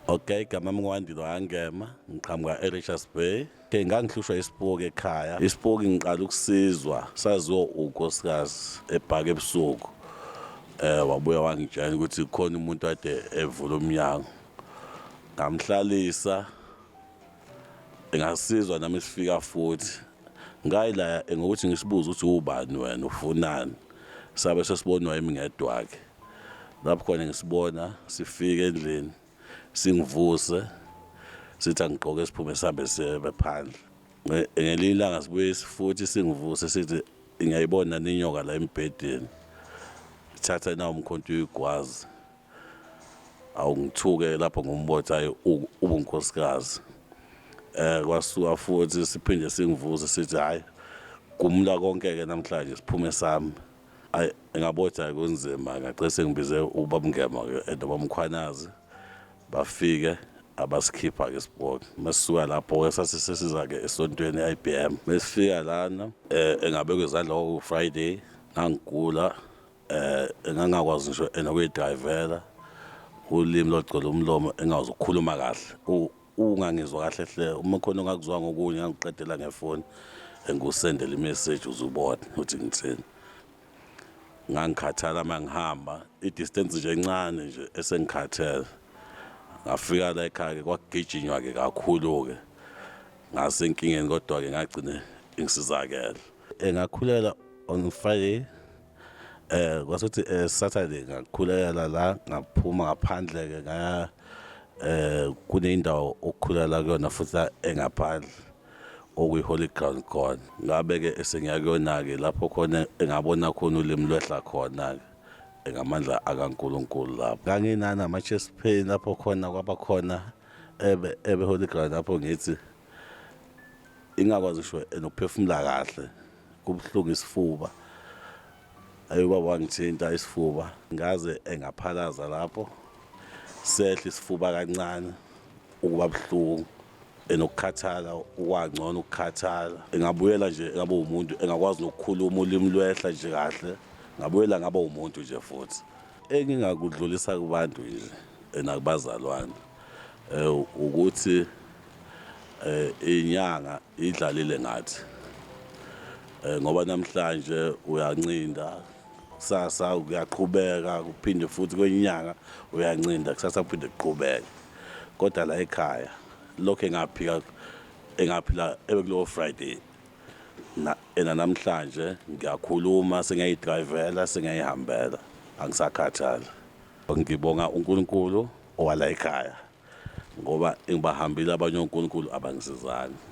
Okay, igama lami Wandile Wangema, ngiqhamuka eRichards Bay. Ngangihlushwa isipoki ekhaya. Isipoki ngiqala ukusizwa saziwa unkosikazi ebhaka ebusuku. Wabuya wangitshela ukuthi khona umuntu ade evula umnyango. Ngamhlalisa engasizwa nami sifika futhi. Ngayila ngokuthi ngisibuza ukuthi ubani wena ufunani. Sabe sesibonwa yimi ngedwakhe. Lapho khona ngisibona sifika endlini. Singivuse sithi angigqoke isiphume sihambe sibe phandle ngelinye ilanga sibuye futhi singivuse sithi ngiyayibona ninyoka la embhedeni thatha nawo umkhonto uyigwazi awungithuke lapho ngombotha hayi ubunkosikazi kwasuka futhi siphinde singivuse sithi hayi kumla konke ke namhlanje siphume sami hayi ngabotha kunzima ngacela sengibize ubaba Ngema ke nobamkhwanazi bafike abasikhipha ke isipoki masisuka lapho ke sasisesiza ke esontweni eIBM mesifika lana engabekwe izandla ku Friday ngangigula engangakwazi ngisho enokuyidrivela ulimi logcola umlomo engazi ukukhuluma kahle ungangizwa kahle hle uma khona ongakuzwa ngokunye ngangiqedela ngefoni engusendela imessage uzubona uthi ngithini ngangikhathala mangihamba idistance nje encane nje esengikhathele ngafika la ekhaya kwagijinywa ke kakhulu ke ngasenkingeni kodwa ke ngagcina ingisizakela ngakhulela on Friday kwasuthi Saturday ngakhulela la ngaphuma ngaphandle ke ngaya kuneyindawo okukhulela kuyona futhi engaphandle okuyi Holy Ground khona ngabe ke esengiyakuyona ke lapho khona engabona khona ulimi lwehla khona ke ngamandla akaNkulunkulu lapho nganginana ama-chest pain lapho khona kwaba khona ebe Holy Ground lapho ngithi ingakwazi ngisho nokuphefumula kahle kubuhlungu isifuba ayuba wangithinta isifuba ngaze engaphalaza lapho sehla isifuba kancane ukuba buhlungu enokukhathala ukwangcono ukukhathala engabuyela nje ngabe umuntu engakwazi nokukhuluma ulimi lwehla nje kahle ngabuyela ngaba umuntu nje futhi engingakudlulisa kubantu nje nakubazalwane ukuthi inyanga idlalile ngathi ngoba namhlanje uyancinda kusasa uyaqhubeka kuphinde futhi kwenye inyanga uyancinda kusasa kuphinde kuqhubeke kodwa la ekhaya lokho engaphila ebekulowo Friday namhlanje ngiyakhuluma sengiyidrivela sengiyihambela angisakhathali ngibonga uNkulunkulu owala ekhaya ngoba engibahambile abanye uNkulunkulu abangisizani.